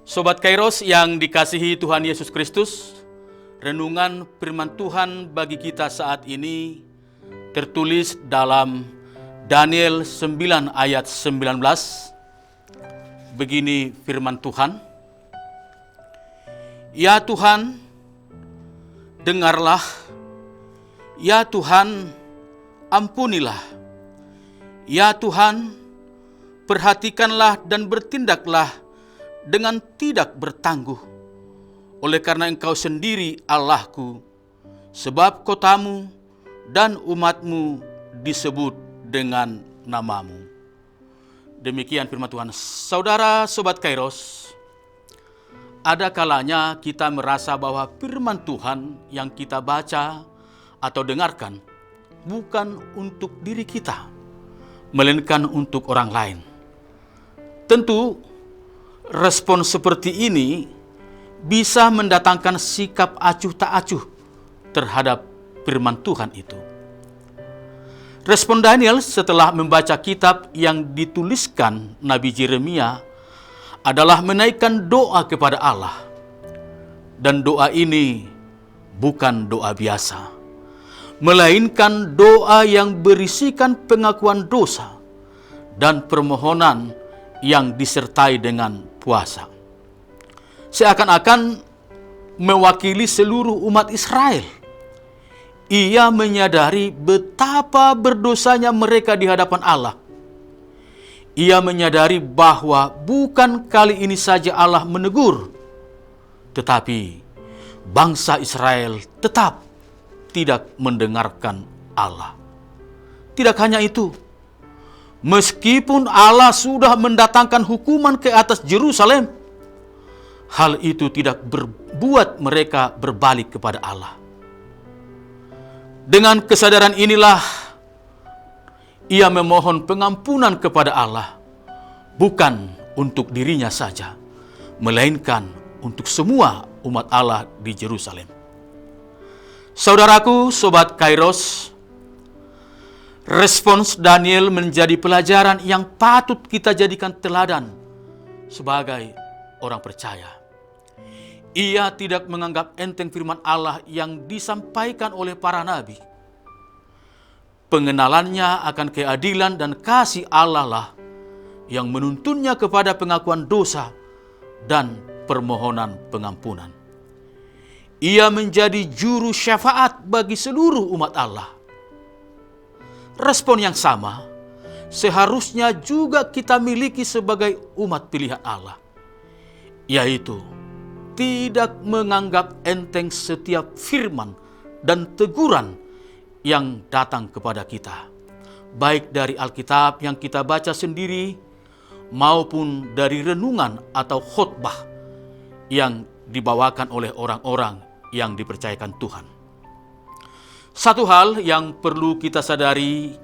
Sobat Kairos yang dikasihi Tuhan Yesus Kristus, renungan firman Tuhan bagi kita saat ini tertulis dalam Daniel 9 ayat 19. Begini firman Tuhan, "Ya Tuhan, dengarlah, ya Tuhan, ampunilah, ya Tuhan, perhatikanlah dan bertindaklah dengan tidak bertangguh, oleh karena Engkau sendiri Allahku, sebab kotamu dan umatmu disebut dengan namamu." Demikian firman Tuhan. Saudara Sobat Kairos, ada kalanya kita merasa bahwa firman Tuhan yang kita baca atau dengarkan bukan untuk diri kita, melainkan untuk orang lain. Tentu, respon seperti ini bisa mendatangkan sikap acuh tak acuh terhadap firman Tuhan itu. Respon Daniel setelah membaca kitab yang dituliskan Nabi Yeremia adalah menaikkan doa kepada Allah. Dan doa ini bukan doa biasa, melainkan doa yang berisikan pengakuan dosa dan permohonan yang disertai dengan puasa. Seakan-akan mewakili seluruh umat Israel. Ia menyadari betapa berdosanya mereka di hadapan Allah. Ia menyadari bahwa bukan kali ini saja Allah menegur, tetapi bangsa Israel tetap tidak mendengarkan Allah. Tidak hanya itu, meskipun Allah sudah mendatangkan hukuman ke atas Yerusalem, hal itu tidak berbuat mereka berbalik kepada Allah. Dengan kesadaran inilah, ia memohon pengampunan kepada Allah, bukan untuk dirinya saja, melainkan untuk semua umat Allah di Yerusalem. Saudaraku, Sobat Kairos, respons Daniel menjadi pelajaran yang patut kita jadikan teladan sebagai orang percaya. Ia tidak menganggap enteng firman Allah yang disampaikan oleh para nabi. Pengenalannya akan keadilan dan kasih Allah lah yang menuntunnya kepada pengakuan dosa dan permohonan pengampunan. Ia menjadi juru syafaat bagi seluruh umat Allah. Respon yang sama seharusnya juga kita miliki sebagai umat pilihan Allah, yaitu tidak menganggap enteng setiap firman dan teguran yang datang kepada kita, baik dari Alkitab yang kita baca sendiri maupun dari renungan atau khotbah yang dibawakan oleh orang-orang yang dipercayakan Tuhan. Satu hal yang perlu kita sadari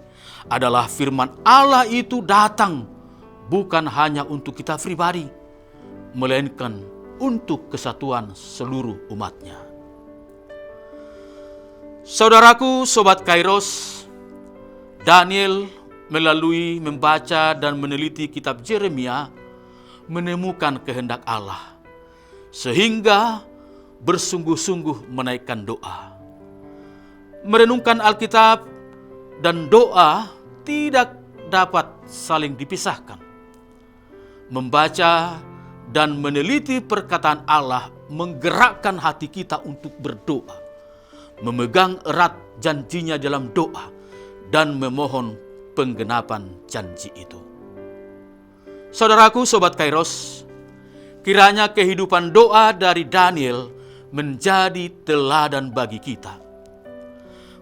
adalah firman Allah itu datang bukan hanya untuk kita pribadi, melainkan untuk kesatuan seluruh umatnya. Saudaraku, Sobat Kairos, Daniel melalui membaca dan meneliti kitab Yeremia menemukan kehendak Allah, sehingga bersungguh-sungguh menaikkan doa. Merenungkan Alkitab dan doa tidak dapat saling dipisahkan. Membaca dan meneliti perkataan Allah menggerakkan hati kita untuk berdoa, memegang erat janjinya dalam doa, dan memohon penggenapan janji itu. Saudaraku, Sobat Kairos, kiranya kehidupan doa dari Daniel menjadi teladan bagi kita.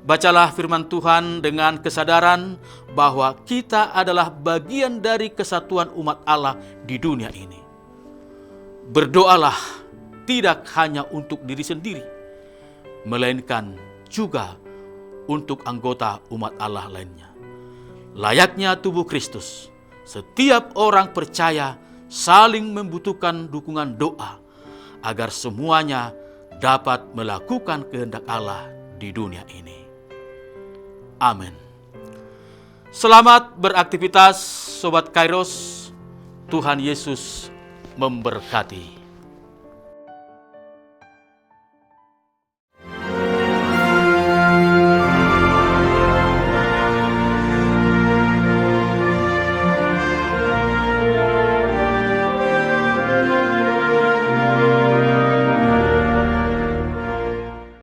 Bacalah firman Tuhan dengan kesadaran bahwa kita adalah bagian dari kesatuan umat Allah di dunia ini. Berdoalah tidak hanya untuk diri sendiri, melainkan juga untuk anggota umat Allah lainnya. Layaknya tubuh Kristus, setiap orang percaya saling membutuhkan dukungan doa agar semuanya dapat melakukan kehendak Allah di dunia ini. Amin. Selamat beraktivitas Sobat Kairos. Tuhan Yesus memberkati.